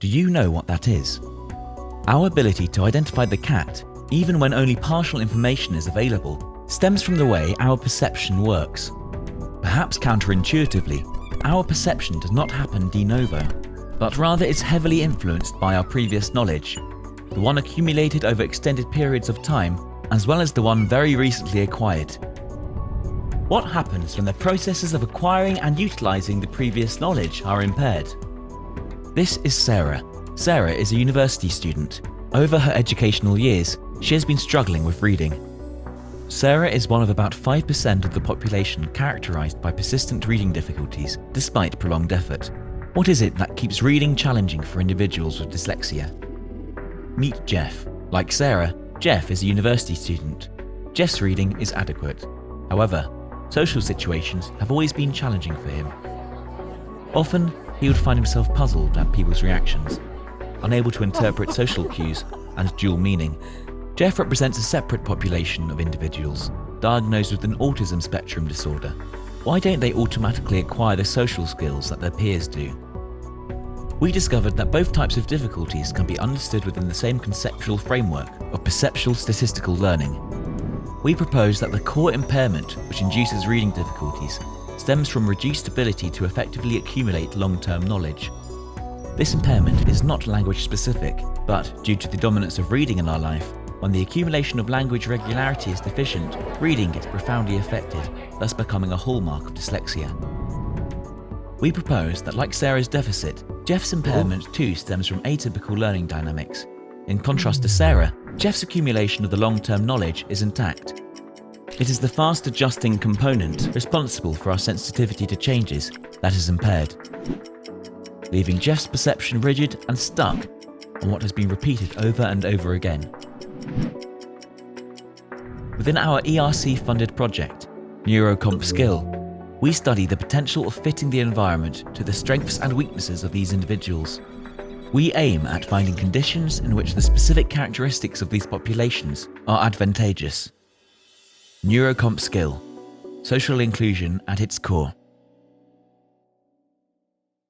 Do you know what that is? Our ability to identify the cat, even when only partial information is available, stems from the way our perception works. Perhaps counterintuitively, our perception does not happen de novo, but rather is heavily influenced by our previous knowledge, the one accumulated over extended periods of time, as well as the one very recently acquired. What happens when the processes of acquiring and utilizing the previous knowledge are impaired? This is Sarah. Sarah is a university student. Over her educational years, she has been struggling with reading. Sarah is one of about 5% of the population characterized by persistent reading difficulties despite prolonged effort. What is it that keeps reading challenging for individuals with dyslexia? Meet Jeff. Like Sarah, Jeff is a university student. Jeff's reading is adequate. However, social situations have always been challenging for him. Often, he would find himself puzzled at people's reactions, unable to interpret social cues and dual meaning. Jeff represents a separate population of individuals diagnosed with an autism spectrum disorder. Why don't they automatically acquire the social skills that their peers do? We discovered that both types of difficulties can be understood within the same conceptual framework of perceptual statistical learning. We propose that the core impairment which induces reading difficulties stems from reduced ability to effectively accumulate long-term knowledge. This impairment is not language-specific, but due to the dominance of reading in our life, when the accumulation of language regularity is deficient, reading gets profoundly affected, thus becoming a hallmark of dyslexia. We propose that, like Sarah's deficit, Jeff's impairment too stems from atypical learning dynamics. In contrast to Sarah, Jeff's accumulation of the long-term knowledge is intact. It is the fast-adjusting component responsible for our sensitivity to changes that is impaired, leaving Jeff's perception rigid and stuck on what has been repeated over and over again. Within our ERC-funded project, NeuroCompSkill, we study the potential of fitting the environment to the strengths and weaknesses of these individuals. We aim at finding conditions in which the specific characteristics of these populations are advantageous. NeuroCompSkill, social inclusion at its core.